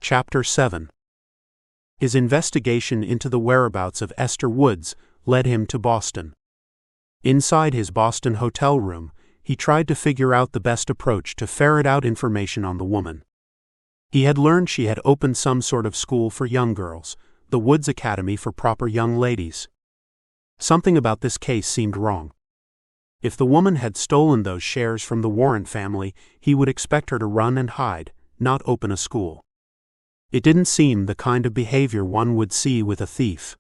Chapter 7. His investigation into the whereabouts of Ester Woods led him to Boston. Inside his Boston hotel room, he tried to figure out the best approach to ferret out information on the woman. He had learned she had opened some sort of school for young girls, the Woods Academy for proper young ladies. Something about this case seemed wrong. If the woman had stolen those shares from the Warrant family, he would expect her to run and hide, not open a school. It didn't seem the kind of behavior one would see with a thief.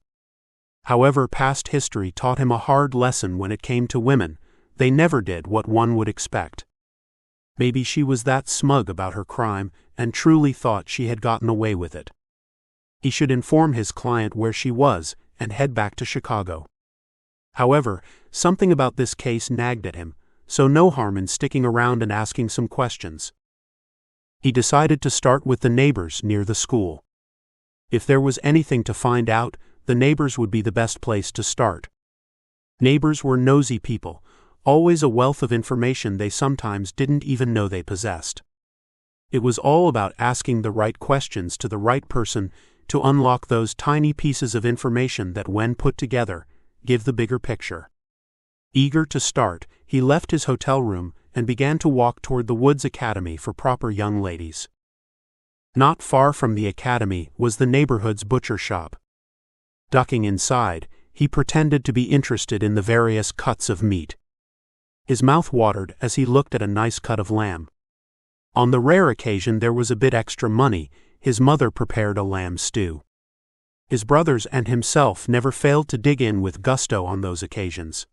However, past history taught him a hard lesson when it came to women. They never did what one would expect. Maybe she was that smug about her crime and truly thought she had gotten away with it. He should inform his client where she was and head back to Chicago. However, something about this case nagged at him, so no harm in sticking around and asking some questions. He decided to start with the neighbors near the school. If there was anything to find out, the neighbors would be the best place to start. Neighbors were nosy people, always a wealth of information they sometimes didn't even know they possessed. It was all about asking the right questions to the right person to unlock those tiny pieces of information that, when put together, give the bigger picture. Eager to start, he left his hotel room and began to walk toward the Woods Academy for proper young ladies. Not far from the academy was the neighborhood's butcher shop. Ducking inside, he pretended to be interested in the various cuts of meat. His mouth watered as he looked at a nice cut of lamb. On the rare occasion there was a bit extra money, his mother prepared a lamb stew. His brothers and himself never failed to dig in with gusto on those occasions.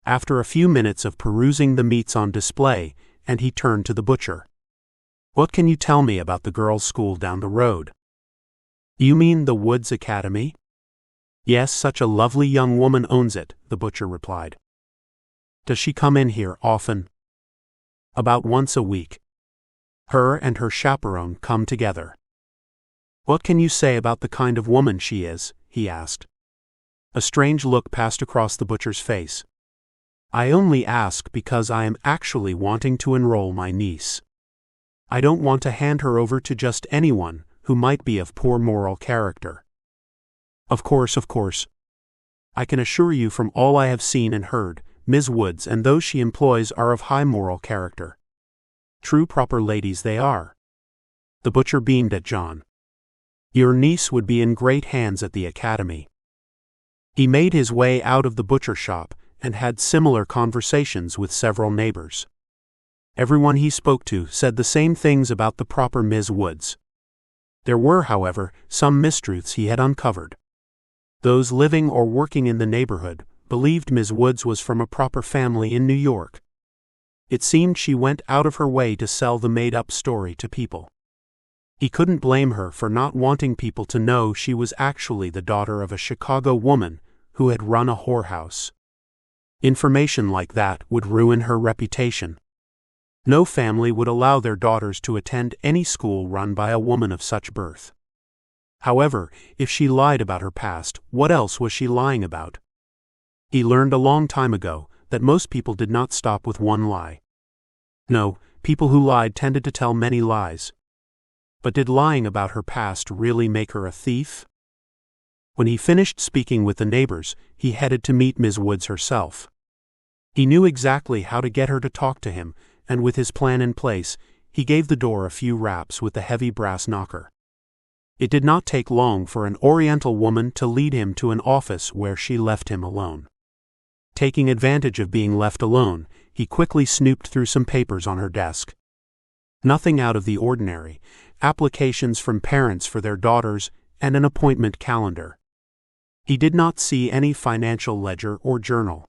After a few minutes of perusing the meats on display, and he turned to the butcher. "What can you tell me about the girls' school down the road?" "You mean the Woods Academy?" "Yes, such a lovely young woman owns it," the butcher replied. "Does she come in here often?" "About once a week. Her and her chaperone come together." "What can you say about the kind of woman she is?" he asked. A strange look passed across the butcher's face. "I only ask because I am actually wanting to enroll my niece. I don't want to hand her over to just anyone who might be of poor moral character." Of course. I can assure you from all I have seen and heard, Ms. Woods and those she employs are of high moral character. True proper ladies they are." The butcher beamed at John. "Your niece would be in great hands at the academy." He made his way out of the butcher shop and had similar conversations with several neighbors. Everyone he spoke to said the same things about the proper Ms. Woods. There were, however, some mistruths he had uncovered. Those living or working in the neighborhood believed Ms. Woods was from a proper family in New York. It seemed she went out of her way to sell the made-up story to people. He couldn't blame her for not wanting people to know she was actually the daughter of a Chicago woman who had run a whorehouse. Information like that would ruin her reputation. No family would allow their daughters to attend any school run by a woman of such birth. However, if she lied about her past, what else was she lying about? He learned a long time ago that most people did not stop with one lie. No, people who lied tended to tell many lies. But did lying about her past really make her a thief? When he finished speaking with the neighbors, he headed to meet Ms. Woods herself. He knew exactly how to get her to talk to him, and with his plan in place, he gave the door a few raps with the heavy brass knocker. It did not take long for an Oriental woman to lead him to an office where she left him alone. Taking advantage of being left alone, he quickly snooped through some papers on her desk. Nothing out of the ordinary, applications from parents for their daughters, and an appointment calendar. He did not see any financial ledger or journal.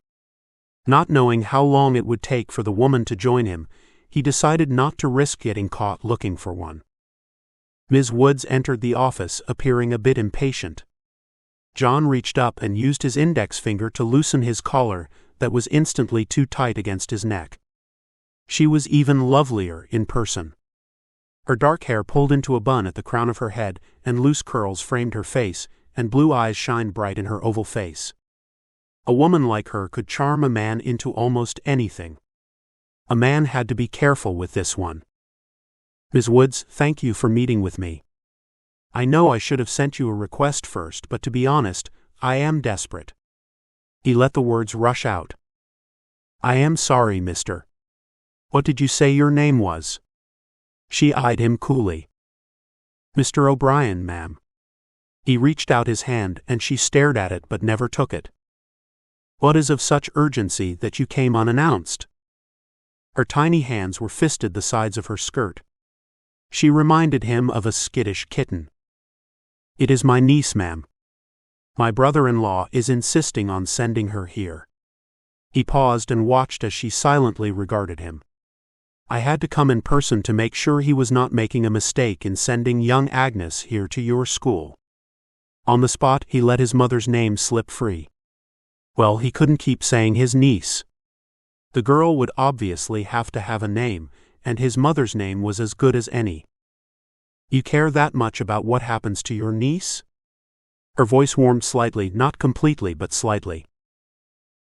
Not knowing how long it would take for the woman to join him, he decided not to risk getting caught looking for one. Ms. Woods entered the office, appearing a bit impatient. John reached up and used his index finger to loosen his collar that was instantly too tight against his neck. She was even lovelier in person. Her dark hair pulled into a bun at the crown of her head, and loose curls framed her face, and blue eyes shined bright in her oval face. A woman like her could charm a man into almost anything. A man had to be careful with this one. "Ms. Woods, thank you for meeting with me. I know I should have sent you a request first, but to be honest, I am desperate. He let the words rush out. I am sorry, mister. What did you say your name was? She eyed him coolly. Mr. O'Brien, ma'am. He reached out his hand and she stared at it but never took it. What is of such urgency that you came unannounced? Her tiny hands were fisted the sides of her skirt. She reminded him of a skittish kitten. It is my niece, ma'am. My brother-in-law is insisting on sending her here. He paused and watched as she silently regarded him. I had to come in person to make sure he was not making a mistake in sending young Agnes here to your school. On the spot, he let his mother's name slip free. Well, he couldn't keep saying his niece. The girl would obviously have to have a name, and his mother's name was as good as any. You care that much about what happens to your niece? Her voice warmed slightly, not completely but slightly.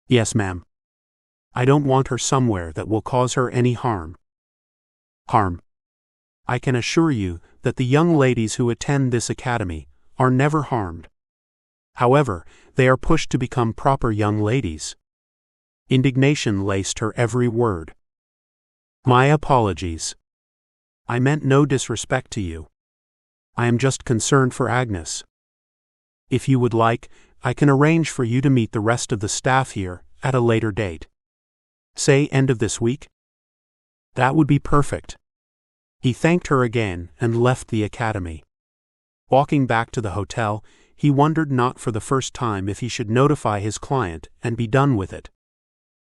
Yes, ma'am. I don't want her somewhere that will cause her any harm. Harm. I can assure you that the young ladies who attend this academy are never harmed. However, they are pushed to become proper young ladies. Indignation laced her every word. My apologies. I meant no disrespect to you. I am just concerned for Agnes. If you would like, I can arrange for you to meet the rest of the staff here at a later date. Say end of this week? That would be perfect. He thanked her again and left the academy. Walking back to the hotel, he wondered not for the first time if he should notify his client and be done with it.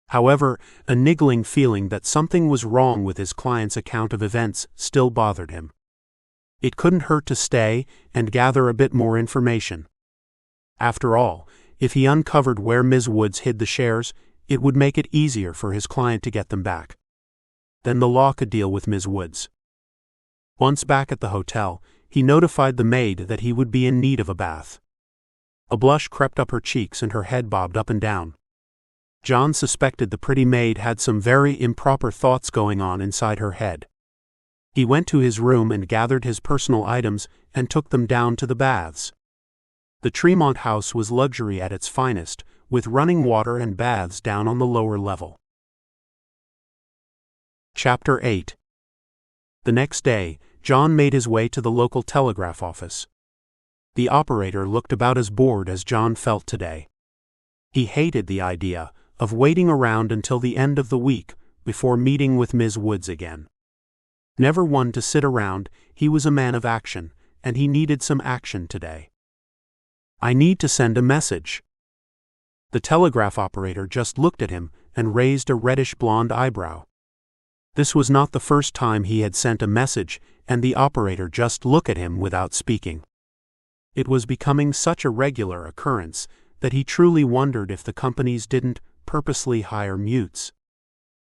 However, a niggling feeling that something was wrong with his client's account of events still bothered him. It couldn't hurt to stay and gather a bit more information. After all, if he uncovered where Ms. Woods hid the shares, it would make it easier for his client to get them back. Then the law could deal with Ms. Woods. Once back at the hotel, he notified the maid that he would be in need of a bath. A blush crept up her cheeks and her head bobbed up and down. John suspected the pretty maid had some very improper thoughts going on inside her head. He went to his room and gathered his personal items and took them down to the baths. The Tremont house was luxury at its finest, with running water and baths down on the lower level. Chapter 8. The next day, John made his way to the local telegraph office. The operator looked about as bored as John felt today. He hated the idea of waiting around until the end of the week before meeting with Ms. Woods again. Never one to sit around, he was a man of action, and he needed some action today. I need to send a message. The telegraph operator just looked at him and raised a reddish-blonde eyebrow. This was not the first time he had sent a message, and the operator just looked at him without speaking. It was becoming such a regular occurrence that he truly wondered if the companies didn't purposely hire mutes.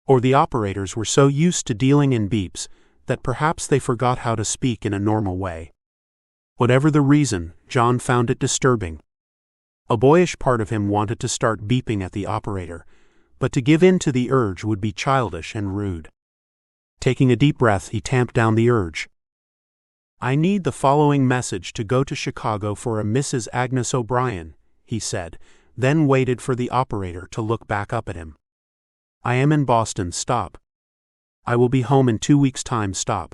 Or the operators were so used to dealing in beeps that perhaps they forgot how to speak in a normal way. Whatever the reason, John found it disturbing. A boyish part of him wanted to start beeping at the operator, but to give in to the urge would be childish and rude. Taking a deep breath, he tamped down the urge. I need the following message to go to Chicago for a Mrs. Agnes O'Brien, he said, then waited for the operator to look back up at him. I am in Boston, stop. I will be home in 2 weeks' time, stop.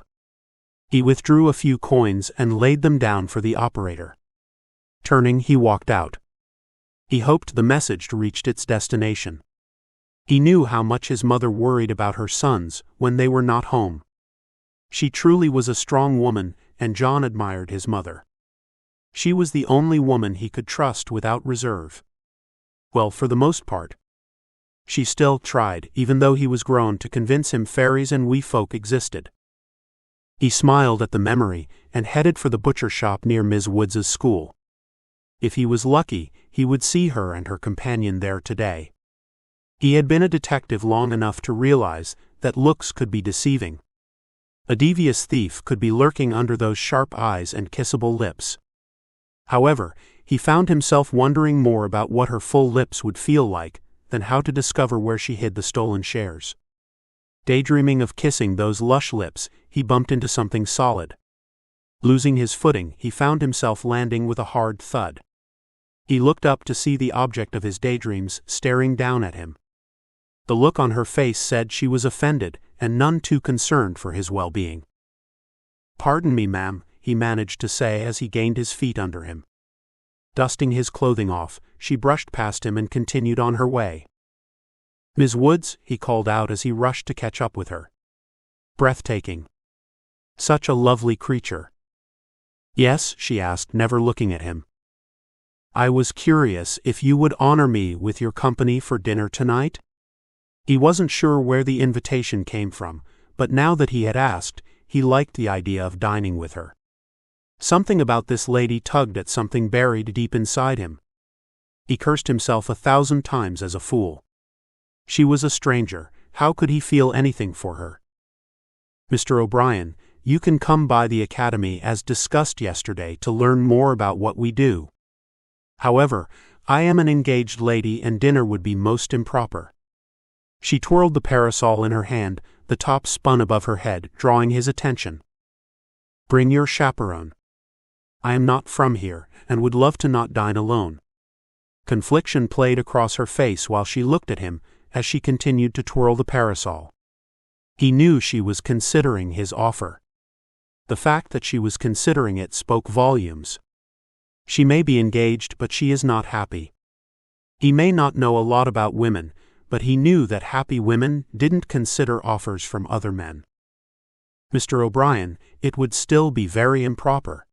He withdrew a few coins and laid them down for the operator. Turning, he walked out. He hoped the message reached its destination. He knew how much his mother worried about her sons when they were not home. She truly was a strong woman, and John admired his mother. She was the only woman he could trust without reserve. Well, for the most part. She still tried, even though he was grown, to convince him fairies and wee folk existed. He smiled at the memory and headed for the butcher shop near Ms. Woods's school. If he was lucky, he would see her and her companion there today. He had been a detective long enough to realize that looks could be deceiving. A devious thief could be lurking under those sharp eyes and kissable lips. However, he found himself wondering more about what her full lips would feel like than how to discover where she hid the stolen shares. Daydreaming of kissing those lush lips, he bumped into something solid. Losing his footing, he found himself landing with a hard thud. He looked up to see the object of his daydreams staring down at him. The look on her face said she was offended and none too concerned for his well-being. "Pardon me, ma'am," he managed to say as he gained his feet under him. Dusting his clothing off, she brushed past him and continued on her way. "Ms. Woods," he called out as he rushed to catch up with her. "Breathtaking. Such a lovely creature." "Yes?" she asked, never looking at him. "I was curious if you would honor me with your company for dinner tonight?" He wasn't sure where the invitation came from, but now that he had asked, he liked the idea of dining with her. Something about this lady tugged at something buried deep inside him. He cursed himself 1,000 times as a fool. She was a stranger. How could he feel anything for her? "Mr. O'Brien, you can come by the academy as discussed yesterday to learn more about what we do. However, I am an engaged lady and dinner would be most improper." She twirled the parasol in her hand, the top spun above her head, drawing his attention. "Bring your chaperone. I am not from here, and would love to not dine alone." Confliction played across her face while she looked at him as she continued to twirl the parasol. He knew she was considering his offer. The fact that she was considering it spoke volumes. She may be engaged, but she is not happy. He may not know a lot about women, but he knew that happy women didn't consider offers from other men. "Mr. O'Brien, it would still be very improper."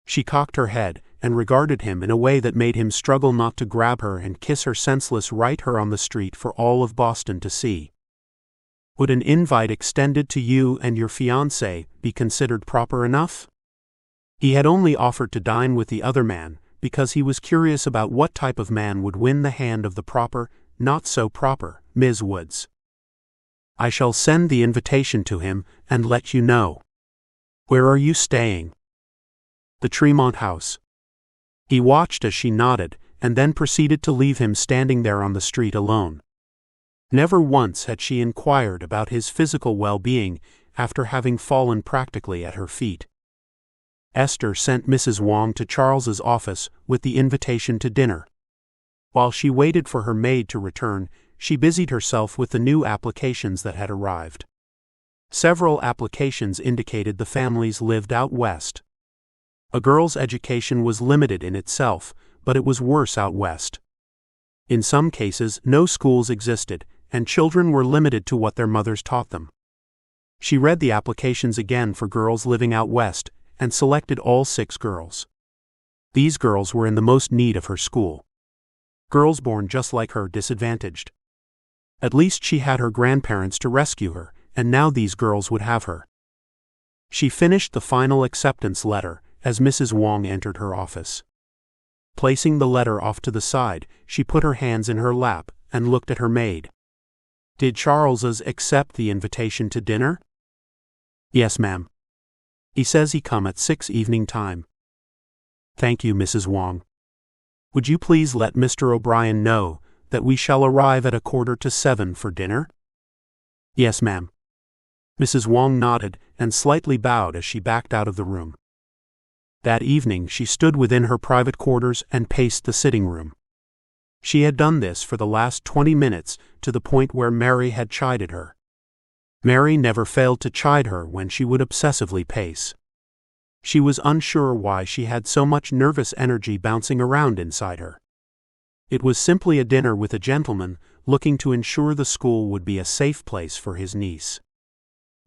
She cocked her head and regarded him in a way that made him struggle not to grab her and kiss her senseless right her on the street for all of Boston to see. "Would an invite extended to you and your fiancée be considered proper enough?" He had only offered to dine with the other man because he was curious about what type of man would win the hand of the proper, not so proper, Ms. Woods. "I shall send the invitation to him and let you know." "Where are you staying?" "The Tremont House." He watched as she nodded and then proceeded to leave him standing there on the street alone. Never once had she inquired about his physical well-being after having fallen practically at her feet. Esther sent Mrs. Wong to Charles's office with the invitation to dinner. While she waited for her maid to return, she busied herself with the new applications that had arrived. Several applications indicated the families lived out west. A girl's education was limited in itself, but it was worse out west. In some cases, no schools existed, and children were limited to what their mothers taught them. She read the applications again for girls living out west, and selected all 6 girls. These girls were in the most need of her school. Girls born just like her, disadvantaged. At least she had her grandparents to rescue her, and now these girls would have her. She finished the final acceptance letter as Mrs. Wong entered her office. Placing the letter off to the side, she put her hands in her lap and looked at her maid. "Did Charles's accept the invitation to dinner?" "Yes, ma'am. He says he come at 6 evening time." "Thank you, Mrs. Wong. Would you please let Mr. O'Brien know that we shall arrive at 6:45 for dinner?" "Yes, ma'am." Mrs. Wong nodded and slightly bowed as she backed out of the room. That evening she stood within her private quarters and paced the sitting room. She had done this for the last 20 minutes to the point where Mary had chided her. Mary never failed to chide her when she would obsessively pace. She was unsure why she had so much nervous energy bouncing around inside her. It was simply a dinner with a gentleman looking to ensure the school would be a safe place for his niece.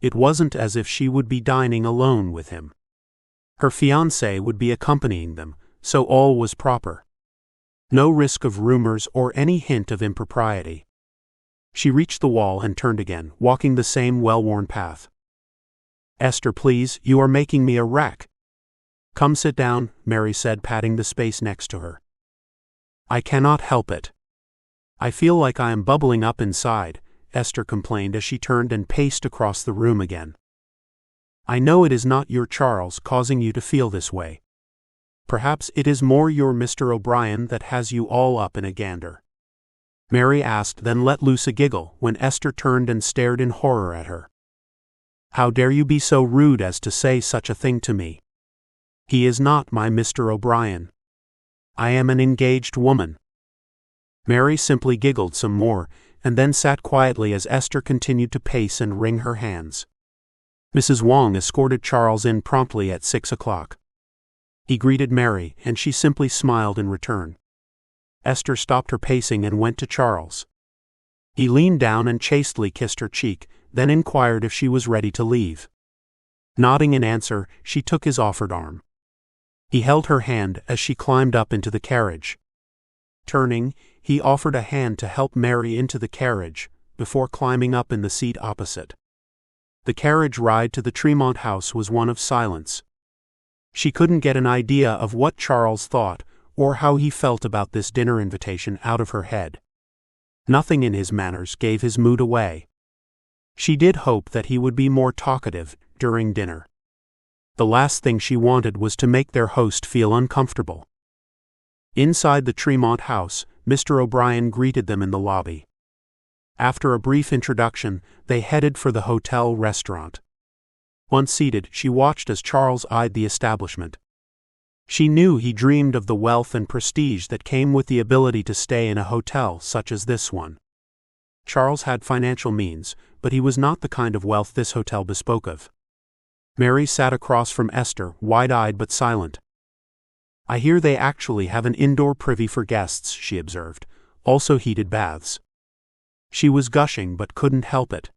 It wasn't as if she would be dining alone with him. Her fiancé would be accompanying them, so all was proper. No risk of rumors or any hint of impropriety. She reached the wall and turned again, walking the same well-worn path. "Esther, please, you are making me a wreck." "Come sit down," Mary said, patting the space next to her. "I cannot help it. I feel like I am bubbling up inside," Esther complained as she turned and paced across the room again. "I know it is not your Charles causing you to feel this way. Perhaps it is more your Mr. O'Brien that has you all up in a gander." Mary asked, then let loose a giggle when Esther turned and stared in horror at her. "How dare you be so rude as to say such a thing to me?" He is not my Mr. O'Brien. I am an engaged woman." Mary simply giggled some more, and then sat quietly as Esther continued to pace and wring her hands. Mrs. Wong escorted Charles in promptly at 6 o'clock. He greeted Mary, and she simply smiled in return. Esther stopped her pacing and went to Charles. He leaned down and chastely kissed her cheek, then inquired if she was ready to leave. Nodding in answer, she took his offered arm. He held her hand as she climbed up into the carriage. Turning, he offered a hand to help Mary into the carriage, before climbing up in the seat opposite. The carriage ride to the Tremont house was one of silence. She couldn't get an idea of what Charles thought, or how he felt about this dinner invitation out of her head. Nothing in his manners gave his mood away. She did hope that he would be more talkative during dinner. The last thing she wanted was to make their host feel uncomfortable. Inside the Tremont house, Mr. O'Brien greeted them in the lobby. After a brief introduction, they headed for the hotel restaurant. Once seated, she watched as Charles eyed the establishment. She knew he dreamed of the wealth and prestige that came with the ability to stay in a hotel such as this one. Charles had financial means, but he was not the kind of wealth this hotel bespoke of. Mary sat across from Esther, wide-eyed but silent. "I hear they actually have an indoor privy for guests," she observed, "also heated baths." She was gushing but couldn't help it.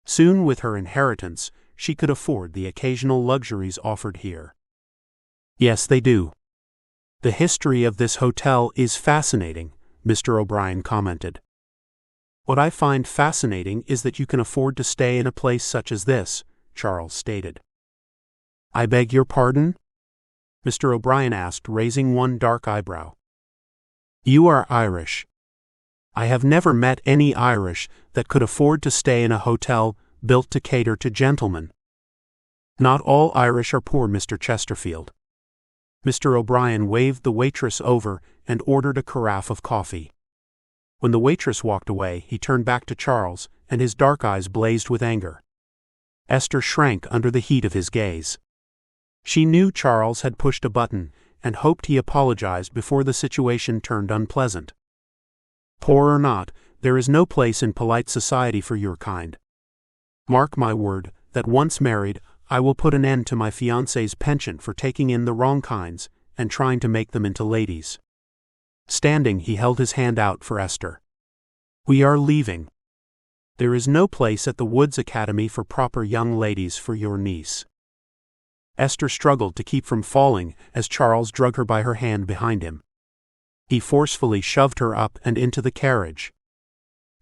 Soon, with her inheritance, she could afford the occasional luxuries offered here. "Yes, they do. The history of this hotel is fascinating," Mr. O'Brien commented. "What I find fascinating is that you can afford to stay in a place such as this," Charles stated. "I beg your pardon?" Mr. O'Brien asked, raising one dark eyebrow. "You are Irish. I have never met any Irish that could afford to stay in a hotel built to cater to gentlemen." "Not all Irish are poor, Mr. Chesterfield." Mr. O'Brien waved the waitress over and ordered a carafe of coffee. When the waitress walked away, he turned back to Charles, and his dark eyes blazed with anger. Esther shrank under the heat of his gaze. She knew Charles had pushed a button, and hoped he apologized before the situation turned unpleasant. "Poor or not, there is no place in polite society for your kind. Mark my word, that once married, I will put an end to my fiancé's penchant for taking in the wrong kinds, and trying to make them into ladies." Standing, he held his hand out for Esther. "We are leaving. There is no place at the Woods Academy for proper young ladies for your niece." Esther struggled to keep from falling as Charles drug her by her hand behind him. He forcefully shoved her up and into the carriage.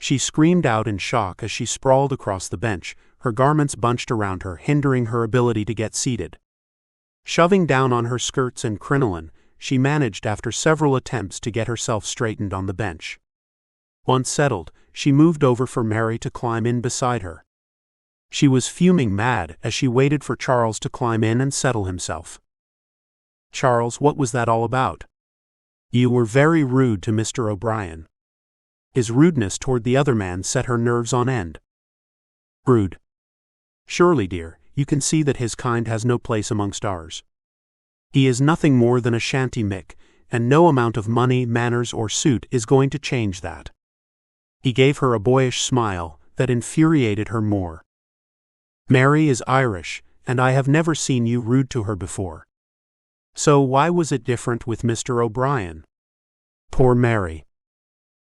She screamed out in shock as she sprawled across the bench, her garments bunched around her, hindering her ability to get seated. Shoving down on her skirts and crinoline, she managed after several attempts to get herself straightened on the bench. Once settled, she moved over for Mary to climb in beside her. She was fuming mad as she waited for Charles to climb in and settle himself. "Charles, what was that all about? You were very rude to Mr. O'Brien." His rudeness toward the other man set her nerves on end. "Rude? Surely, dear, you can see that his kind has no place amongst ours. He is nothing more than a shanty Mick, and no amount of money, manners, or suit is going to change that." He gave her a boyish smile that infuriated her more. "Mary is Irish, and I have never seen you rude to her before. So why was it different with Mr. O'Brien?" Poor Mary.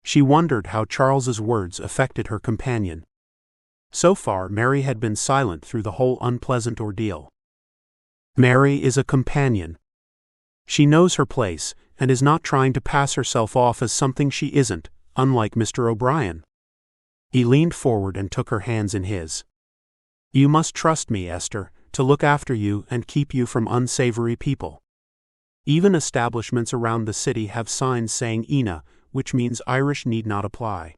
She wondered how Charles's words affected her companion. So far, Mary had been silent through the whole unpleasant ordeal. Mary is a companion. She knows her place, and is not trying to pass herself off as something she isn't, unlike Mr. O'Brien. He leaned forward and took her hands in his. "You must trust me, Esther, to look after you and keep you from unsavory people. Even establishments around the city have signs saying ENA, which means Irish need not apply.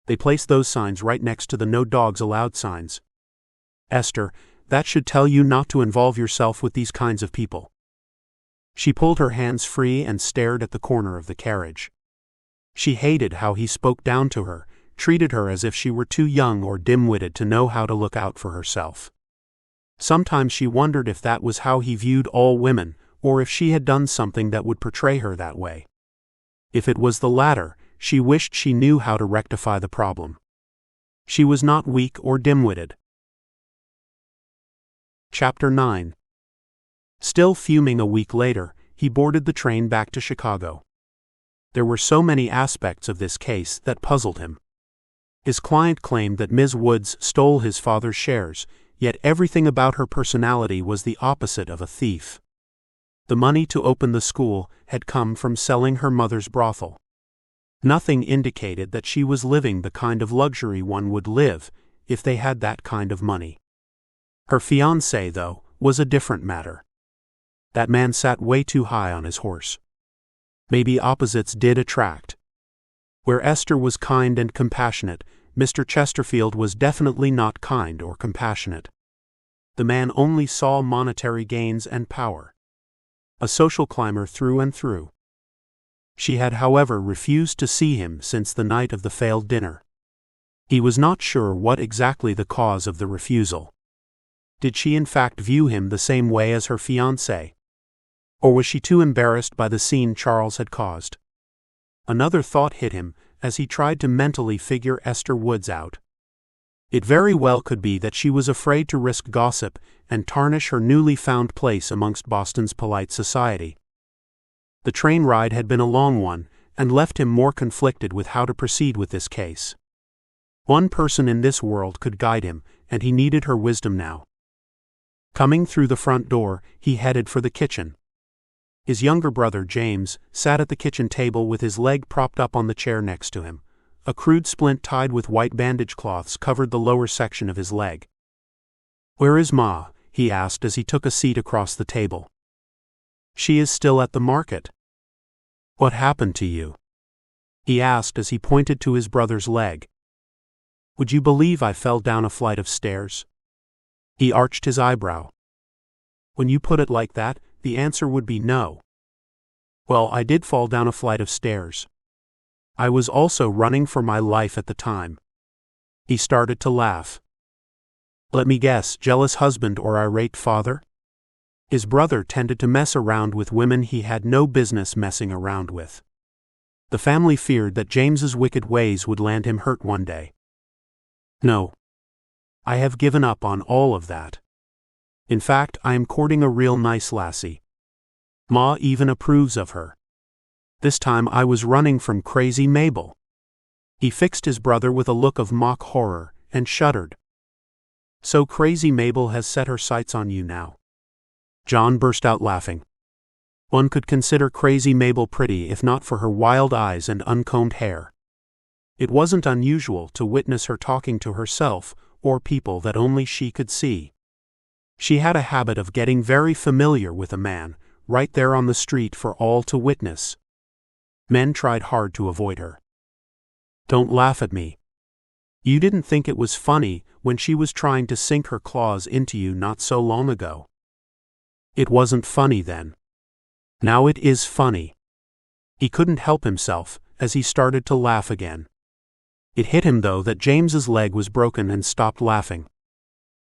They place those signs right next to the no dogs allowed signs. Esther, that should tell you not to involve yourself with these kinds of people." She pulled her hands free and stared at the corner of the carriage. She hated how he spoke down to her, treated her as if she were too young or dim-witted to know how to look out for herself. Sometimes she wondered if that was how he viewed all women, or if she had done something that would portray her that way. If it was the latter, she wished she knew how to rectify the problem. She was not weak or dim-witted. Chapter 9. Still fuming a week later, he boarded the train back to Chicago. There were so many aspects of this case that puzzled him. His client claimed that Ms. Woods stole his father's shares, yet everything about her personality was the opposite of a thief. The money to open the school had come from selling her mother's brothel. Nothing indicated that she was living the kind of luxury one would live if they had that kind of money. Her fiancé, though, was a different matter. That man sat way too high on his horse. Maybe opposites did attract. Where Esther was kind and compassionate, Mr. Chesterfield was definitely not kind or compassionate. The man only saw monetary gains and power. A social climber through and through. She had, however, refused to see him since the night of the failed dinner. He was not sure what exactly the cause of the refusal. Did she in fact view him the same way as her fiancé? Or was she too embarrassed by the scene Charles had caused? Another thought hit him as he tried to mentally figure Ester Woods out. It very well could be that she was afraid to risk gossip and tarnish her newly found place amongst Boston's polite society. The train ride had been a long one, and left him more conflicted with how to proceed with this case. One person in this world could guide him, and he needed her wisdom now. Coming through the front door, he headed for the kitchen. His younger brother, James, sat at the kitchen table with his leg propped up on the chair next to him. A crude splint tied with white bandage cloths covered the lower section of his leg. "Where is Ma?" he asked as he took a seat across the table. "She is still at the market." "What happened to you?" he asked as he pointed to his brother's leg. "Would you believe I fell down a flight of stairs?" He arched his eyebrow. "When you put it like that, the answer would be no." "Well, I did fall down a flight of stairs. I was also running for my life at the time." He started to laugh. "Let me guess, jealous husband or irate father?" His brother tended to mess around with women he had no business messing around with. The family feared that James's wicked ways would land him hurt one day. "No. I have given up on all of that. In fact, I am courting a real nice lassie. Ma even approves of her. This time I was running from crazy Mabel." He fixed his brother with a look of mock horror, and shuddered. "So crazy Mabel has set her sights on you now?" John burst out laughing. One could consider crazy Mabel pretty if not for her wild eyes and uncombed hair. It wasn't unusual to witness her talking to herself or people that only she could see. She had a habit of getting very familiar with a man, right there on the street for all to witness. Men tried hard to avoid her. "Don't laugh at me. You didn't think it was funny when she was trying to sink her claws into you not so long ago." "It wasn't funny then. Now it is funny." He couldn't help himself as he started to laugh again. It hit him though that James's leg was broken and stopped laughing.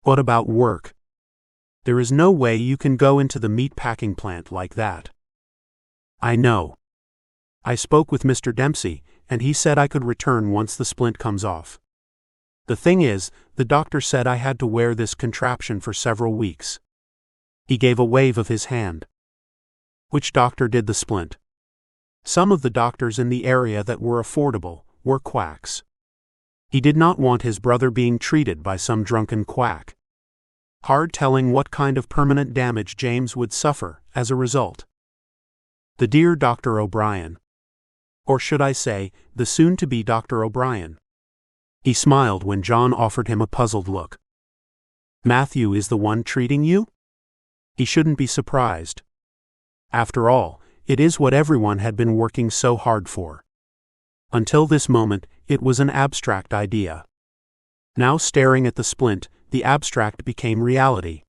"What about work? There is no way you can go into the meat packing plant like that." "I know. I spoke with Mr. Dempsey, and he said I could return once the splint comes off. The thing is, the doctor said I had to wear this contraption for several weeks." He gave a wave of his hand. "Which doctor did the splint?" Some of the doctors in the area that were affordable were quacks. He did not want his brother being treated by some drunken quack. Hard telling what kind of permanent damage James would suffer as a result. The dear Dr. O'Brien. Or should I say, the soon-to-be Dr. O'Brien. He smiled when John offered him a puzzled look. "Matthew is the one treating you?" He shouldn't be surprised. After all, it is what everyone had been working so hard for. Until this moment, it was an abstract idea. Now staring at the splint, the abstract became reality.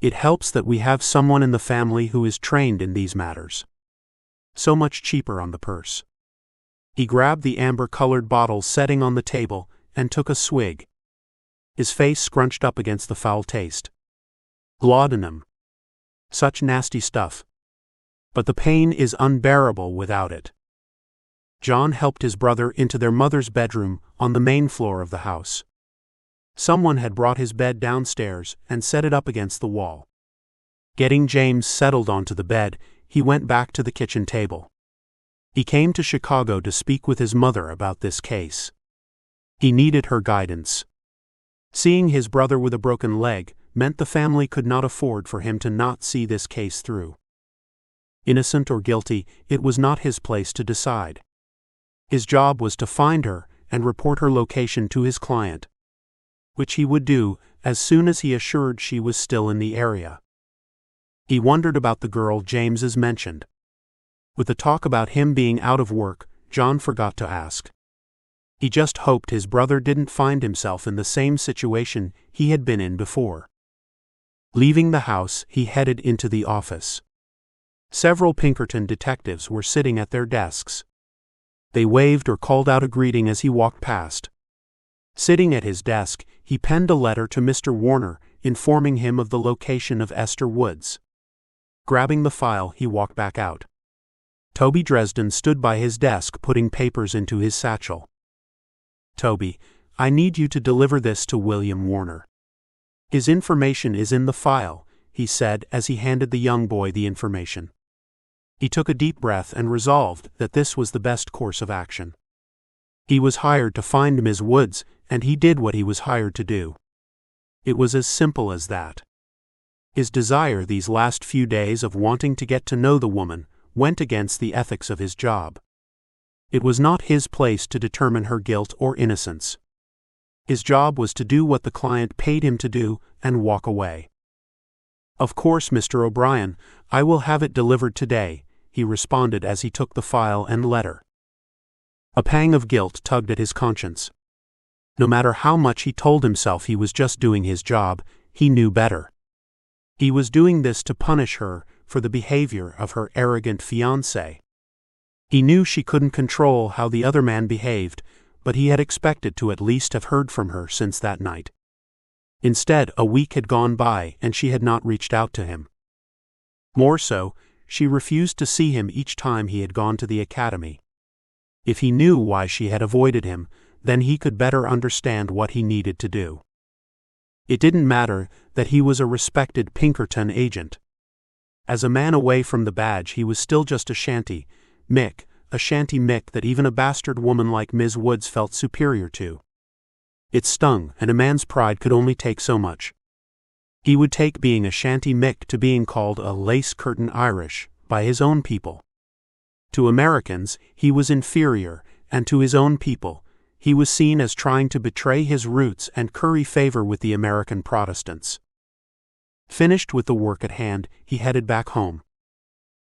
It helps that we have someone in the family who is trained in these matters. So much cheaper on the purse. He grabbed the amber-colored bottle setting on the table and took a swig. His face scrunched up against the foul taste. Laudanum. Such nasty stuff. But the pain is unbearable without it. John helped his brother into their mother's bedroom on the main floor of the house. Someone had brought his bed downstairs and set it up against the wall. Getting James settled onto the bed, he went back to the kitchen table. He came to Chicago to speak with his mother about this case. He needed her guidance. Seeing his brother with a broken leg meant the family could not afford for him to not see this case through. Innocent or guilty, it was not his place to decide. His job was to find her and report her location to his client, which he would do as soon as he assured she was still in the area. He wondered about the girl James's mentioned. With the talk about him being out of work, John forgot to ask. He just hoped his brother didn't find himself in the same situation he had been in before. Leaving the house, he headed into the office. Several Pinkerton detectives were sitting at their desks. They waved or called out a greeting as he walked past. Sitting at his desk, he penned a letter to Mr. Warner, informing him of the location of Ester Woods. Grabbing the file, he walked back out. Toby Dresden stood by his desk putting papers into his satchel. "Toby, I need you to deliver this to William Warner. His information is in the file," he said as he handed the young boy the information. He took a deep breath and resolved that this was the best course of action. He was hired to find Ms. Woods, and he did what he was hired to do. It was as simple as that. His desire these last few days of wanting to get to know the woman went against the ethics of his job. It was not his place to determine her guilt or innocence. His job was to do what the client paid him to do and walk away. "Of course, Mr. O'Brien, I will have it delivered today," he responded as he took the file and letter. A pang of guilt tugged at his conscience. No matter how much he told himself he was just doing his job, he knew better. He was doing this to punish her for the behavior of her arrogant fiancé. He knew she couldn't control how the other man behaved, but he had expected to at least have heard from her since that night. Instead, a week had gone by and she had not reached out to him. More so, she refused to see him each time he had gone to the academy. If he knew why she had avoided him, then he could better understand what he needed to do. It didn't matter that he was a respected Pinkerton agent. As a man away from the badge, he was still just a shanty Mick that even a bastard woman like Ms. Woods felt superior to. It stung, and a man's pride could only take so much. He would take being a shanty Mick to being called a lace-curtain Irish by his own people. To Americans, he was inferior, and to his own people, he was seen as trying to betray his roots and curry favor with the American Protestants. Finished with the work at hand, he headed back home.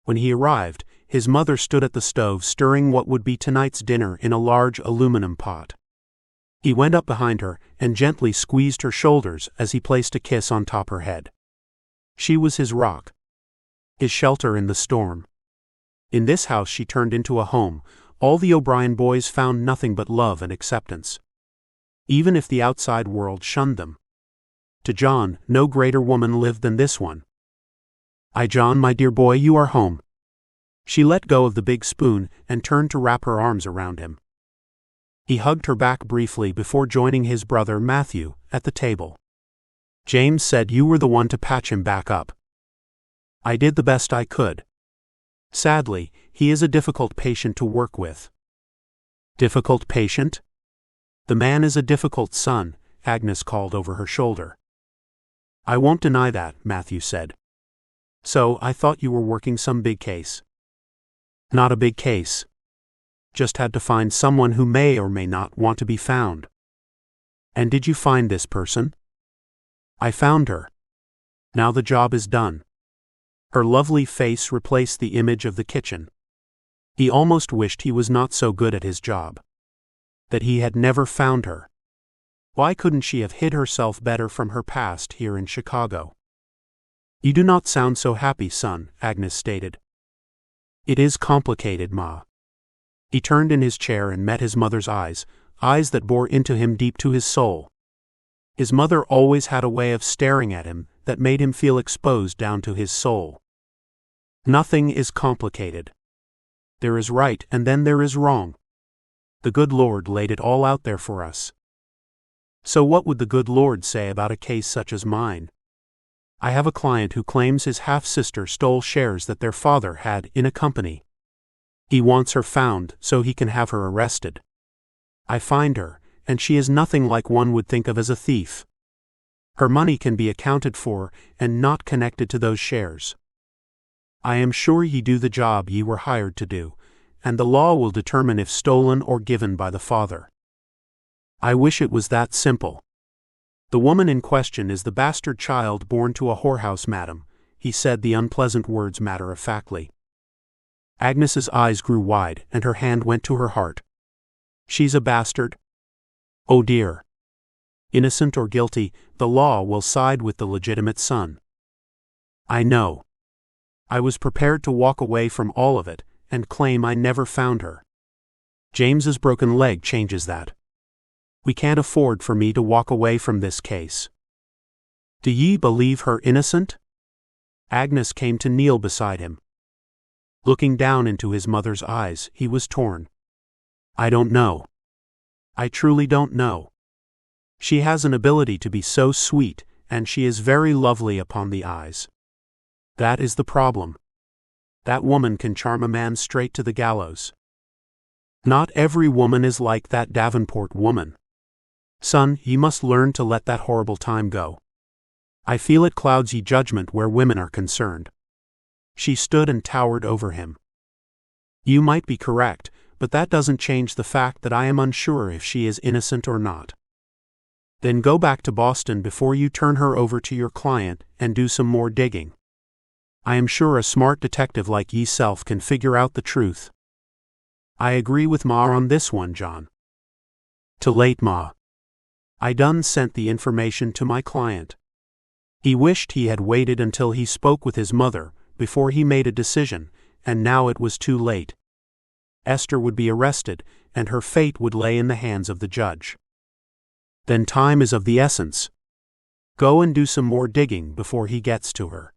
When he arrived, his mother stood at the stove stirring what would be tonight's dinner in a large aluminum pot. He went up behind her and gently squeezed her shoulders as he placed a kiss on top her head. She was his rock, his shelter in the storm. In this house she turned into a home. All the O'Brien boys found nothing but love and acceptance, even if the outside world shunned them. To John, no greater woman lived than this one. John, my dear boy, you are home." She let go of the big spoon and turned to wrap her arms around him. He hugged her back briefly before joining his brother Matthew at the table. "James said you were the one to patch him back up." "I did the best I could. Sadly, he is a difficult patient to work with." "Difficult patient?" "The man is a difficult son," Agnes called over her shoulder. "I won't deny that," Matthew said. "So, I thought you were working some big case." "Not a big case. Just had to find someone who may or may not want to be found." "And did you find this person?" "I found her. Now the job is done." Her lovely face replaced the image of the kitchen. He almost wished he was not so good at his job. That he had never found her. Why couldn't she have hid herself better from her past here in Chicago? "You do not sound so happy, son," Agnes stated. "It is complicated, Ma." He turned in his chair and met his mother's eyes that bore into him deep to his soul. His mother always had a way of staring at him that made him feel exposed down to his soul. Nothing is complicated. There is right and then there is wrong. The good Lord laid it all out there for us. So what would the good Lord say about a case such as mine? I have a client who claims his half-sister stole shares that their father had in a company. He wants her found so he can have her arrested. I find her, and she is nothing like one would think of as a thief. Her money can be accounted for and not connected to those shares. I am sure ye do the job ye were hired to do, and the law will determine if stolen or given by the father. I wish it was that simple. The woman in question is the bastard child born to a whorehouse, madam, he said the unpleasant words matter-of-factly. Agnes's eyes grew wide and her hand went to her heart. She's a bastard? Oh dear. Innocent or guilty, the law will side with the legitimate son. I know. I was prepared to walk away from all of it and claim I never found her. James's broken leg changes that. We can't afford for me to walk away from this case. Do ye believe her innocent? Agnes came to kneel beside him. Looking down into his mother's eyes, he was torn. I don't know. I truly don't know. She has an ability to be so sweet, and she is very lovely upon the eyes. That is the problem. That woman can charm a man straight to the gallows. Not every woman is like that Davenport woman. Son, ye must learn to let that horrible time go. I feel it clouds ye judgment where women are concerned. She stood and towered over him. You might be correct, but that doesn't change the fact that I am unsure if she is innocent or not. Then go back to Boston before you turn her over to your client and do some more digging. I am sure a smart detective like yeself can figure out the truth. I agree with Ma on this one, John. Too late, Ma. I done sent the information to my client. He wished he had waited until he spoke with his mother before he made a decision, and now it was too late. Esther would be arrested, and her fate would lay in the hands of the judge. Then time is of the essence. Go and do some more digging before he gets to her.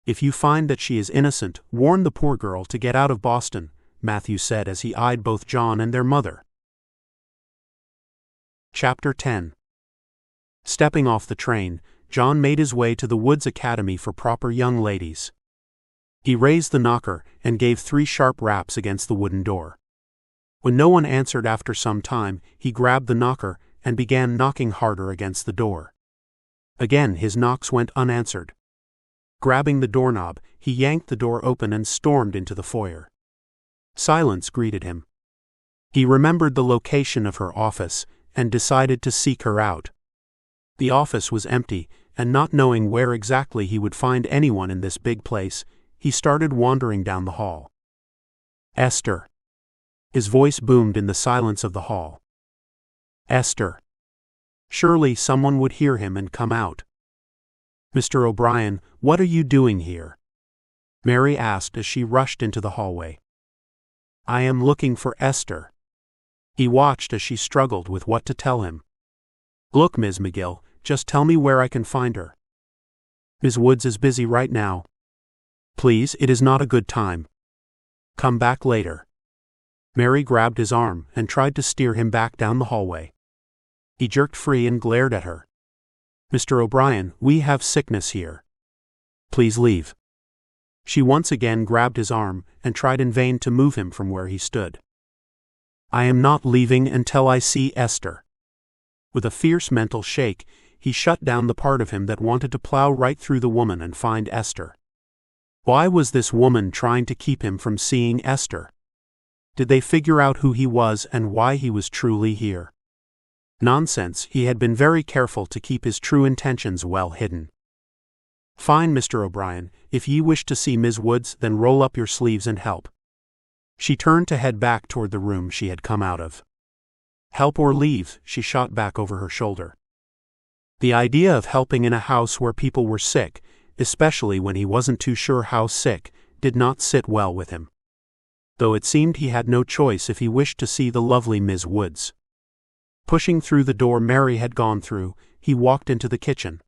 If you find that she is innocent, warn the poor girl to get out of Boston, Matthew said as he eyed both John and their mother. Chapter 10. Stepping off the train, John made his way to the Woods Academy for Proper Young Ladies. He raised the knocker and gave 3 sharp raps against the wooden door. When no one answered after some time, he grabbed the knocker and began knocking harder against the door. Again his knocks went unanswered. Grabbing the doorknob, he yanked the door open and stormed into the foyer. Silence greeted him. He remembered the location of her office and decided to seek her out. The office was empty, and not knowing where exactly he would find anyone in this big place, he started wandering down the hall. Esther. His voice boomed in the silence of the hall. Esther. Surely someone would hear him and come out. Mr. O'Brien, what are you doing here? Mary asked as she rushed into the hallway. I am looking for Esther. He watched as she struggled with what to tell him. Look, Ms. McGill, just tell me where I can find her. Ms. Woods is busy right now. Please, it is not a good time. Come back later. Mary grabbed his arm and tried to steer him back down the hallway. He jerked free and glared at her. Mr. O'Brien, we have sickness here. Please leave. She once again grabbed his arm and tried in vain to move him from where he stood. I am not leaving until I see Esther. With a fierce mental shake, he shut down the part of him that wanted to plow right through the woman and find Esther. Why was this woman trying to keep him from seeing Esther? Did they figure out who he was and why he was truly here? Nonsense, he had been very careful to keep his true intentions well hidden. Fine, Mr. O'Brien, if ye wish to see Ms. Woods, then roll up your sleeves and help. She turned to head back toward the room she had come out of. Help or leave, she shot back over her shoulder. The idea of helping in a house where people were sick, especially when he wasn't too sure how sick, did not sit well with him. Though it seemed he had no choice if he wished to see the lovely Ms. Woods. Pushing through the door Mary had gone through, he walked into the kitchen.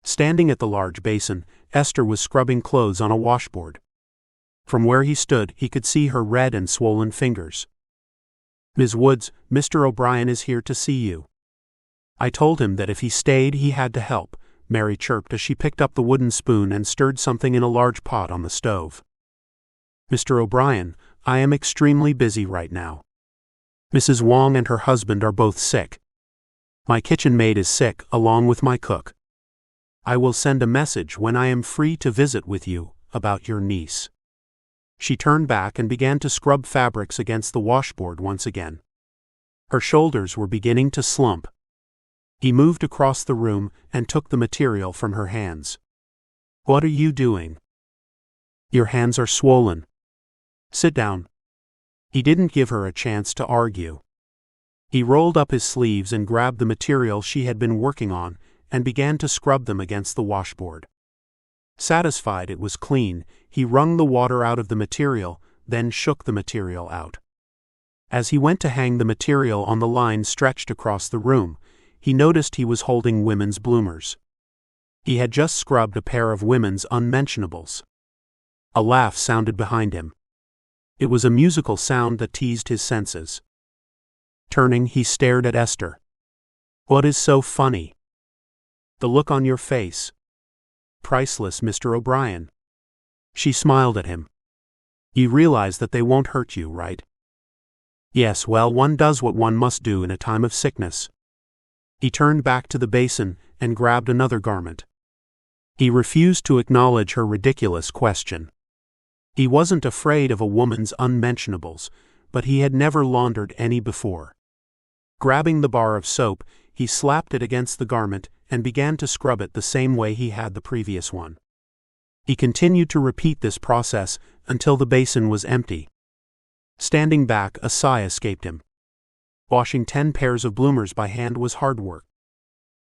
Standing at the large basin, Ester was scrubbing clothes on a washboard. From where he stood, he could see her red and swollen fingers. "Ms. Woods, Mr. O'Brien is here to see you." "I told him that if he stayed, he had to help," Mary chirped as she picked up the wooden spoon and stirred something in a large pot on the stove. "Mr. O'Brien, I am extremely busy right now. Mrs. Wong and her husband are both sick. My kitchen maid is sick, along with my cook. I will send a message when I am free to visit with you about your niece." She turned back and began to scrub fabrics against the washboard once again. Her shoulders were beginning to slump. He moved across the room and took the material from her hands. "What are you doing? Your hands are swollen. Sit down." He didn't give her a chance to argue. He rolled up his sleeves and grabbed the material she had been working on and began to scrub them against the washboard. Satisfied it was clean, he wrung the water out of the material, then shook the material out. As he went to hang the material on the line stretched across the room, he noticed he was holding women's bloomers. He had just scrubbed a pair of women's unmentionables. A laugh sounded behind him. It was a musical sound that teased his senses. Turning, he stared at Ester. "What is so funny?" "The look on your face." "Priceless, Mr. O'Brien." She smiled at him. "You realize that they won't hurt you, right?" "Yes, well, one does what one must do in a time of sickness." He turned back to the basin and grabbed another garment. He refused to acknowledge her ridiculous question. He wasn't afraid of a woman's unmentionables, but he had never laundered any before. Grabbing the bar of soap, he slapped it against the garment and began to scrub it the same way he had the previous one. He continued to repeat this process until the basin was empty. Standing back, a sigh escaped him. Washing 10 pairs of bloomers by hand was hard work.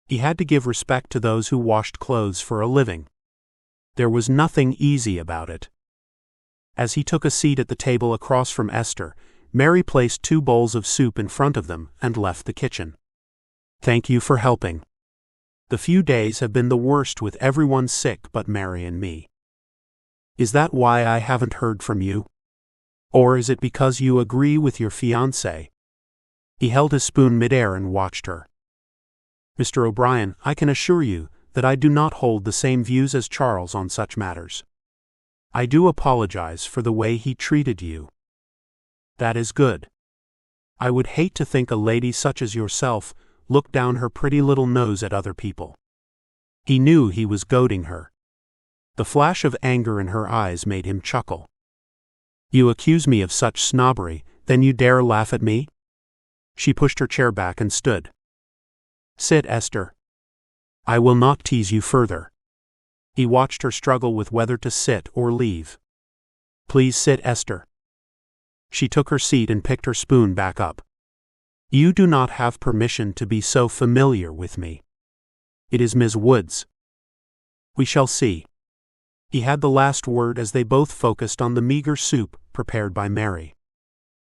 He had to give respect to those who washed clothes for a living. There was nothing easy about it. As he took a seat at the table across from Ester, Mary placed 2 bowls of soup in front of them and left the kitchen. "Thank you for helping. The few days have been the worst with everyone sick but Mary and me. Is that why I haven't heard from you? Or is it because you agree with your fiancé?" He held his spoon midair and watched her. "Mr. O'Brien, I can assure you that I do not hold the same views as Charles on such matters. I do apologize for the way he treated you." "That is good. I would hate to think a lady such as yourself looked down her pretty little nose at other people." He knew he was goading her. The flash of anger in her eyes made him chuckle. "You accuse me of such snobbery, then you dare laugh at me?" She pushed her chair back and stood. "Sit, Ester. I will not tease you further." He watched her struggle with whether to sit or leave. "Please sit, Ester." She took her seat and picked her spoon back up. "You do not have permission to be so familiar with me. It is Ms. Woods." "We shall see." He had the last word as they both focused on the meager soup prepared by Mary.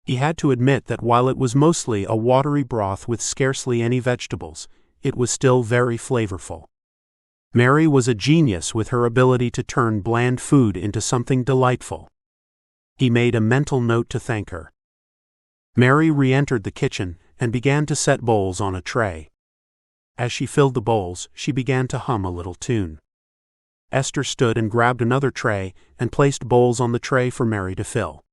He had to admit that while it was mostly a watery broth with scarcely any vegetables, it was still very flavorful. Mary was a genius with her ability to turn bland food into something delightful. He made a mental note to thank her. Mary re-entered the kitchen and began to set bowls on a tray. As she filled the bowls, she began to hum a little tune. Ester stood and grabbed another tray and placed bowls on the tray for Mary to fill.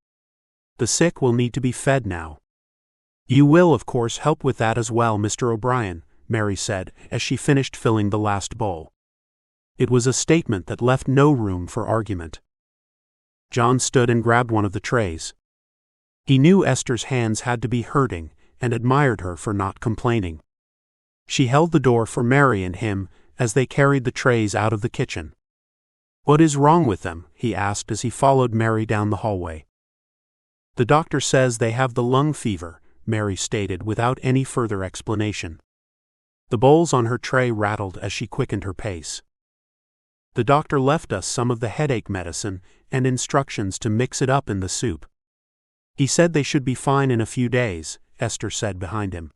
"The sick will need to be fed now." "You will, of course, help with that as well, Mr. O'Brien," Mary said as she finished filling the last bowl. It was a statement that left no room for argument. John stood and grabbed one of the trays. He knew Esther's hands had to be hurting and admired her for not complaining. She held the door for Mary and him as they carried the trays out of the kitchen. "What is wrong with them?" he asked as he followed Mary down the hallway. "The doctor says they have the lung fever," Mary stated without any further explanation. The bowls on her tray rattled as she quickened her pace. "The doctor left us some of the headache medicine and instructions to mix it up in the soup. He said they should be fine in a few days," Ester said behind him.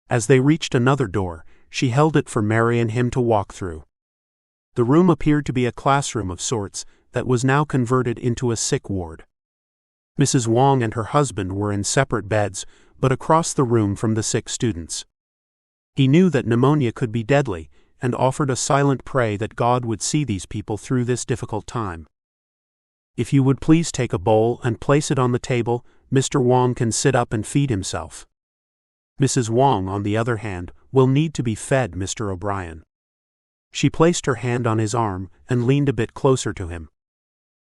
As they reached another door, she held it for Mary and him to walk through. The room appeared to be a classroom of sorts that was now converted into a sick ward. Mrs. Wong and her husband were in separate beds, but across the room from the sick students. He knew that pneumonia could be deadly, and offered a silent prayer that God would see these people through this difficult time. "If you would please take a bowl and place it on the table, Mr. Wong can sit up and feed himself. Mrs. Wong, on the other hand, will need to be fed, Mr. O'Brien." She placed her hand on his arm and leaned a bit closer to him.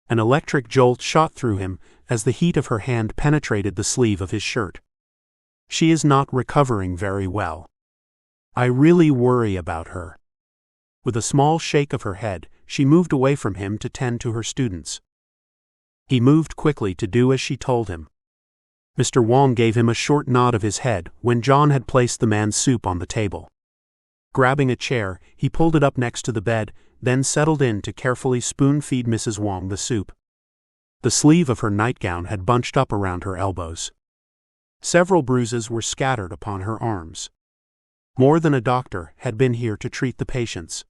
An electric jolt shot through him as the heat of her hand penetrated the sleeve of his shirt. "She is not recovering very well. I really worry about her." With a small shake of her head, she moved away from him to tend to her students. He moved quickly to do as she told him. Mr. Wong gave him a short nod of his head when John had placed the man's soup on the table. Grabbing a chair, he pulled it up next to the bed, then settled in to carefully spoon-feed Mrs. Wong the soup. The sleeve of her nightgown had bunched up around her elbows. Several bruises were scattered upon her arms. More than a doctor had been here to treat the patients.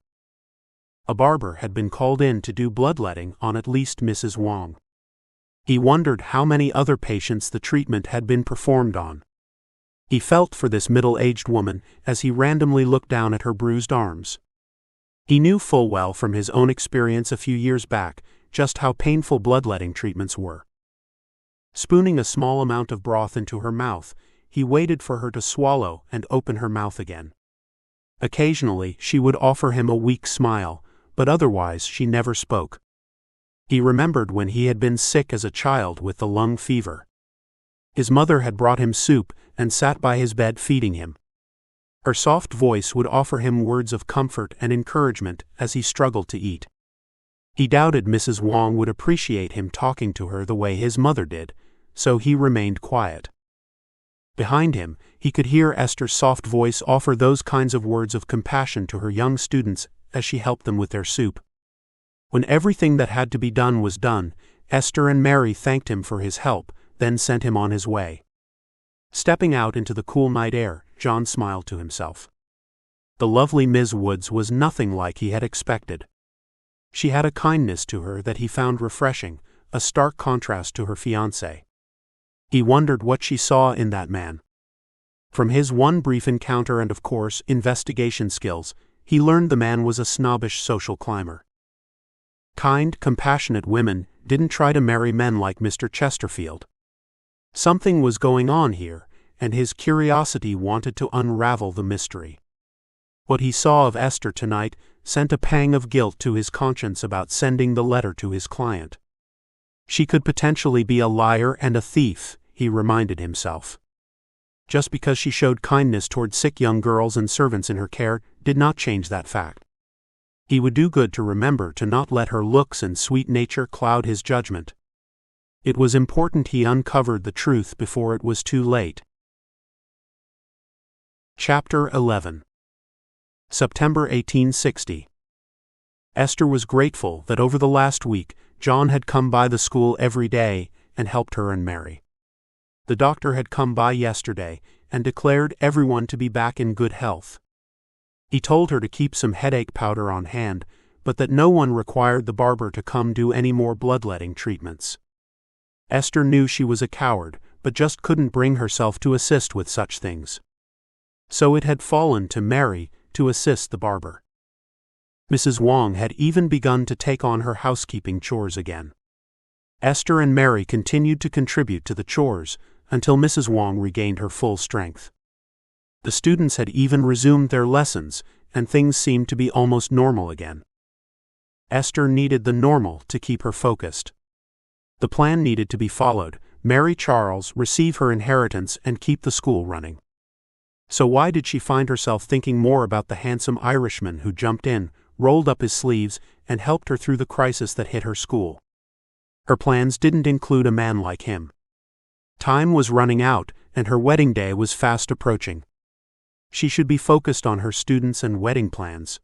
A barber had been called in to do bloodletting on at least Mrs. Wong. He wondered how many other patients the treatment had been performed on. He felt for this middle-aged woman as he randomly looked down at her bruised arms. He knew full well from his own experience a few years back just how painful bloodletting treatments were. Spooning a small amount of broth into her mouth, he waited for her to swallow and open her mouth again. Occasionally, she would offer him a weak smile, but otherwise she never spoke. He remembered when he had been sick as a child with the lung fever. His mother had brought him soup and sat by his bed feeding him. Her soft voice would offer him words of comfort and encouragement as he struggled to eat. He doubted Mrs. Wong would appreciate him talking to her the way his mother did, so he remained quiet. Behind him, he could hear Esther's soft voice offer those kinds of words of compassion to her young students as she helped them with their soup. When everything that had to be done was done, Esther and Mary thanked him for his help, then sent him on his way. Stepping out into the cool night air, John smiled to himself. The lovely Miss Woods was nothing like he had expected. She had a kindness to her that he found refreshing, a stark contrast to her fiancé. He wondered what she saw in that man. From his one brief encounter and, of course, investigation skills, he learned the man was a snobbish social climber. Kind, compassionate women didn't try to marry men like Mr. Chesterfield. Something was going on here, and his curiosity wanted to unravel the mystery. What he saw of Esther tonight sent a pang of guilt to his conscience about sending the letter to his client. She could potentially be a liar and a thief, he reminded himself. Just because she showed kindness toward sick young girls and servants in her care did not change that fact. He would do good to remember to not let her looks and sweet nature cloud his judgment. It was important he uncovered the truth before it was too late. Chapter 11. September 1860. Esther was grateful that over the last week John had come by the school every day and helped her and Mary. The doctor had come by yesterday and declared everyone to be back in good health. He told her to keep some headache powder on hand, but that no one required the barber to come do any more bloodletting treatments. Esther knew she was a coward, but just couldn't bring herself to assist with such things. So it had fallen to Mary to assist the barber. Mrs. Wong had even begun to take on her housekeeping chores again. Esther and Mary continued to contribute to the chores until Mrs. Wong regained her full strength. The students had even resumed their lessons, and things seemed to be almost normal again. Esther needed the normal to keep her focused. The plan needed to be followed: marry Charles, receive her inheritance, and keep the school running. So why did she find herself thinking more about the handsome Irishman who jumped in, rolled up his sleeves, and helped her through the crisis that hit her school? Her plans didn't include a man like him. Time was running out, and her wedding day was fast approaching. She should be focused on her students and wedding plans.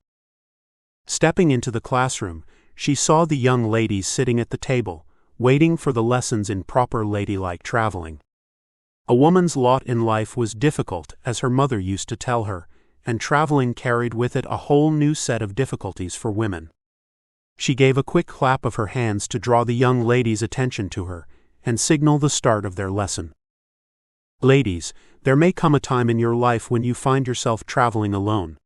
Stepping into the classroom, she saw the young ladies sitting at the table, waiting for the lessons in proper ladylike traveling. A woman's lot in life was difficult, as her mother used to tell her, and traveling carried with it a whole new set of difficulties for women. She gave a quick clap of her hands to draw the young lady's attention to her, and signal the start of their lesson. Ladies, there may come a time in your life when you find yourself traveling alone.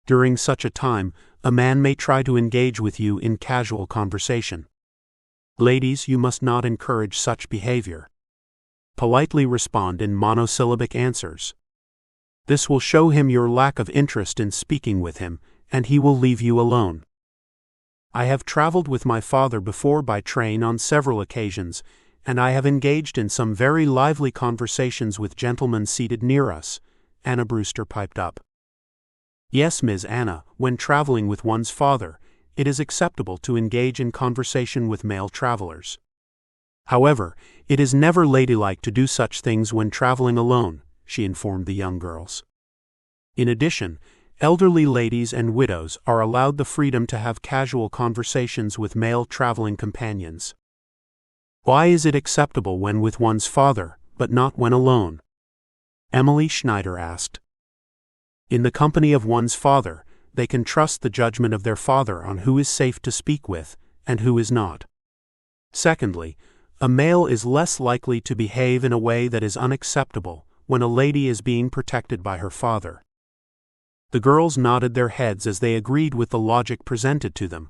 During such a time, a man may try to engage with you in casual conversation. Ladies, you must not encourage such behavior. Politely respond in monosyllabic answers. This will show him your lack of interest in speaking with him, and he will leave you alone. I have traveled with my father before by train on several occasions, and I have engaged in some very lively conversations with gentlemen seated near us, Anna Brewster piped up. Yes, Ms. Anna, when traveling with one's father, it is acceptable to engage in conversation with male travelers. However, it is never ladylike to do such things when traveling alone, she informed the young girls. In addition, elderly ladies and widows are allowed the freedom to have casual conversations with male traveling companions. Why is it acceptable when with one's father, but not when alone? Emily Schneider asked. In the company of one's father, they can trust the judgment of their father on who is safe to speak with, and who is not. Secondly, a male is less likely to behave in a way that is unacceptable when a lady is being protected by her father. The girls nodded their heads as they agreed with the logic presented to them,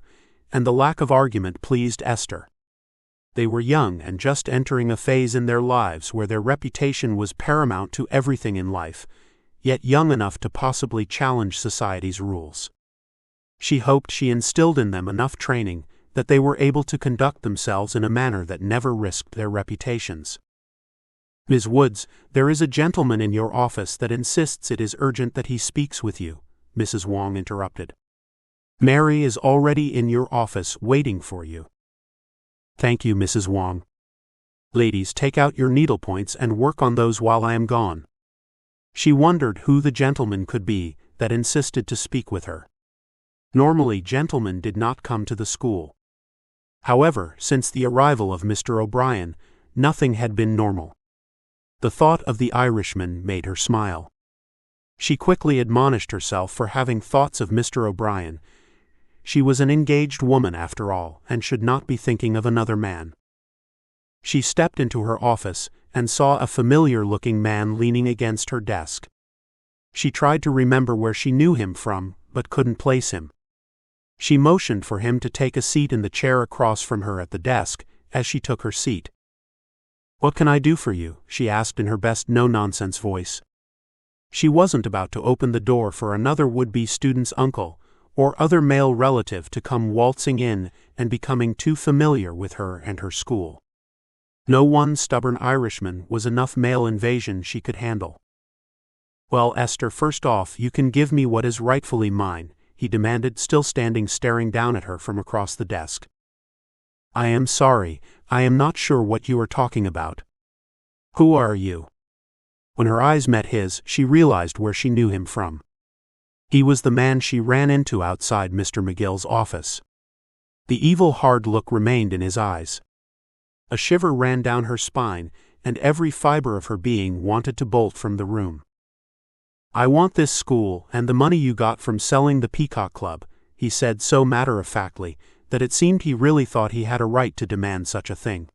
and the lack of argument pleased Esther. They were young and just entering a phase in their lives where their reputation was paramount to everything in life, yet young enough to possibly challenge society's rules. She hoped she instilled in them enough training that they were able to conduct themselves in a manner that never risked their reputations. Ms. Woods, there is a gentleman in your office that insists it is urgent that he speaks with you, Mrs. Wong interrupted. Mary is already in your office waiting for you. Thank you, Mrs. Wong. Ladies, take out your needlepoints and work on those while I am gone. She wondered who the gentleman could be that insisted to speak with her. Normally, gentlemen did not come to the school. However, since the arrival of Mr. O'Brien, nothing had been normal. The thought of the Irishman made her smile. She quickly admonished herself for having thoughts of Mr. O'Brien. She was an engaged woman after all, and should not be thinking of another man. She stepped into her office and saw a familiar-looking man leaning against her desk. She tried to remember where she knew him from, but couldn't place him. She motioned for him to take a seat in the chair across from her at the desk, as she took her seat. What can I do for you? She asked in her best no-nonsense voice. She wasn't about to open the door for another would-be student's uncle, or other male relative to come waltzing in and becoming too familiar with her and her school. No one stubborn Irishman was enough male invasion she could handle. Well, Esther, first off, you can give me what is rightfully mine, he demanded, still standing staring down at her from across the desk. I am sorry, I am not sure what you are talking about. Who are you? When her eyes met his, she realized where she knew him from. He was the man she ran into outside Mr. McGill's office. The evil hard look remained in his eyes. A shiver ran down her spine, and every fiber of her being wanted to bolt from the room. I want this school and the money you got from selling the Peacock Club, he said so matter-of-factly that it seemed he really thought he had a right to demand such a thing.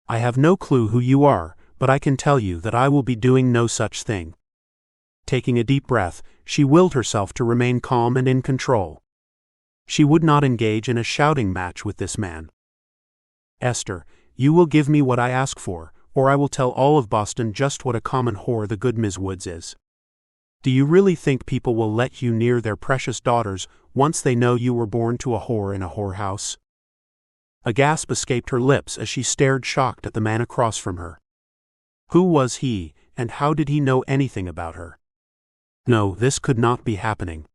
I have no clue who you are, but I can tell you that I will be doing no such thing. Taking a deep breath, she willed herself to remain calm and in control. She would not engage in a shouting match with this man. Esther, you will give me what I ask for, or I will tell all of Boston just what a common whore the good Ms. Woods is. Do you really think people will let you near their precious daughters once they know you were born to a whore in a whorehouse? A gasp escaped her lips as she stared shocked at the man across from her. Who was he, and how did he know anything about her? No, this could not be happening.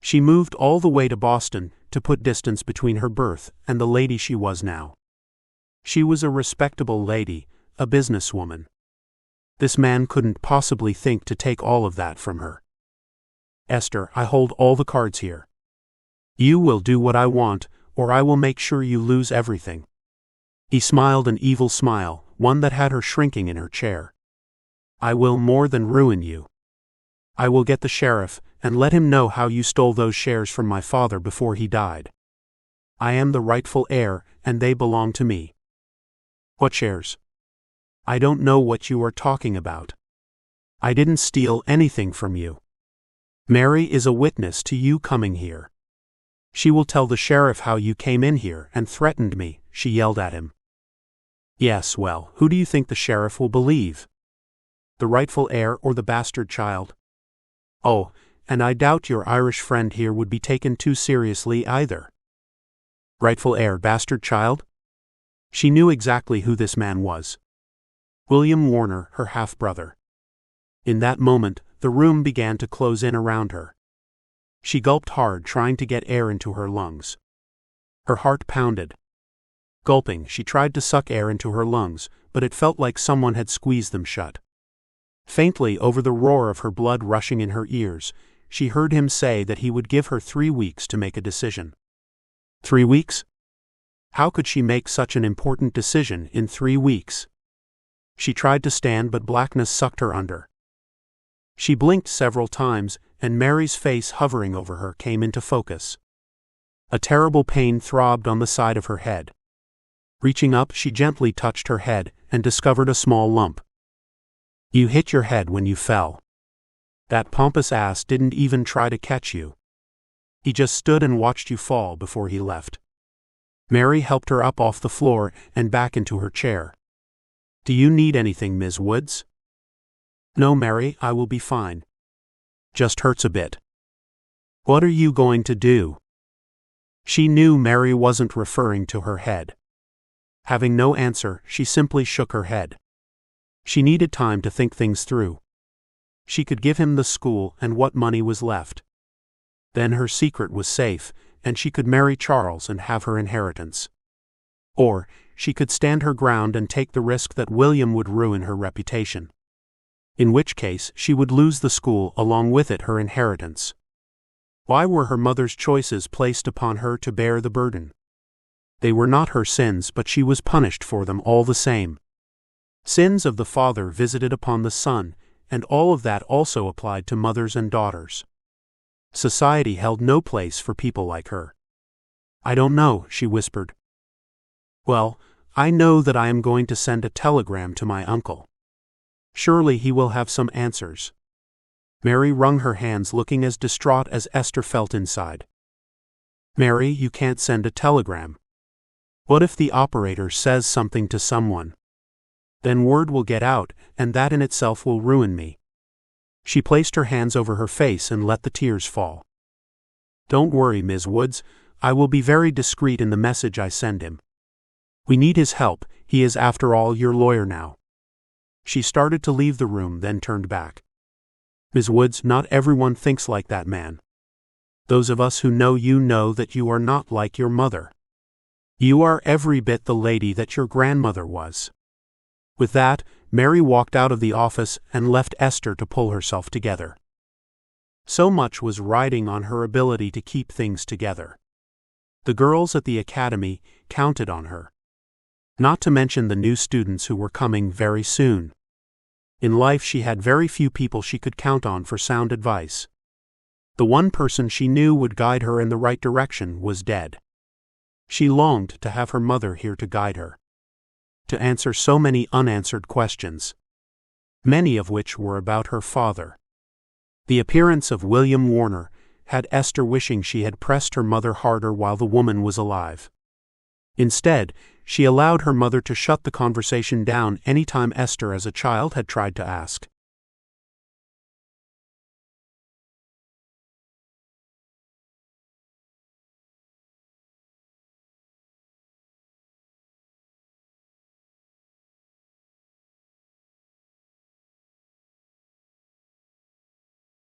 She moved all the way to Boston to put distance between her birth and the lady she was now. She was a respectable lady, a businesswoman. This man couldn't possibly think to take all of that from her. Esther, I hold all the cards here. You will do what I want, or I will make sure you lose everything. He smiled an evil smile, one that had her shrinking in her chair. I will more than ruin you. I will get the sheriff, and let him know how you stole those shares from my father before he died. I am the rightful heir, and they belong to me. What shares? I don't know what you are talking about. I didn't steal anything from you. Mary is a witness to you coming here. She will tell the sheriff how you came in here and threatened me, she yelled at him. Yes, well, who do you think the sheriff will believe? The rightful heir or the bastard child? Oh, and I doubt your Irish friend here would be taken too seriously either. Rightful heir, bastard child? She knew exactly who this man was. William Warner, her half-brother. In that moment, the room began to close in around her. She gulped hard, trying to get air into her lungs. Her heart pounded. Gulping, she tried to suck air into her lungs, but it felt like someone had squeezed them shut. Faintly, over the roar of her blood rushing in her ears, she heard him say that he would give her 3 weeks to make a decision. 3 weeks? How could she make such an important decision in 3 weeks? She tried to stand, but blackness sucked her under. She blinked several times, and Mary's face hovering over her came into focus. A terrible pain throbbed on the side of her head. Reaching up, she gently touched her head and discovered a small lump. You hit your head when you fell. That pompous ass didn't even try to catch you. He just stood and watched you fall before he left. Mary helped her up off the floor and back into her chair. Do you need anything, Ms. Woods? No, Mary, I will be fine. Just hurts a bit. What are you going to do? She knew Mary wasn't referring to her head. Having no answer, she simply shook her head. She needed time to think things through. She could give him the school and what money was left. Then her secret was safe, and she could marry Charles and have her inheritance. Or, she could stand her ground and take the risk that William would ruin her reputation. In which case, she would lose the school, along with it her inheritance. Why were her mother's choices placed upon her to bear the burden? They were not her sins, but she was punished for them all the same. Sins of the father visited upon the son, and all of that also applied to mothers and daughters. Society held no place for people like her. I don't know, she whispered. Well, I know that I am going to send a telegram to my uncle. Surely he will have some answers. Mary wrung her hands, looking as distraught as Esther felt inside. Mary, you can't send a telegram. What if the operator says something to someone? Then word will get out, and that in itself will ruin me. She placed her hands over her face and let the tears fall. Don't worry, Ms. Woods, I will be very discreet in the message I send him. We need his help, he is after all your lawyer now. She started to leave the room, then turned back. Ms. Woods, not everyone thinks like that man. Those of us who know you know that you are not like your mother. You are every bit the lady that your grandmother was. With that, Mary walked out of the office and left Esther to pull herself together. So much was riding on her ability to keep things together. The girls at the academy counted on her. Not to mention the new students who were coming very soon. In life she had very few people she could count on for sound advice. The one person she knew would guide her in the right direction was dead. She longed to have her mother here to guide her. To answer so many unanswered questions. Many of which were about her father. The appearance of William Warner had Esther wishing she had pressed her mother harder while the woman was alive. Instead, she allowed her mother to shut the conversation down any time Esther as a child had tried to ask.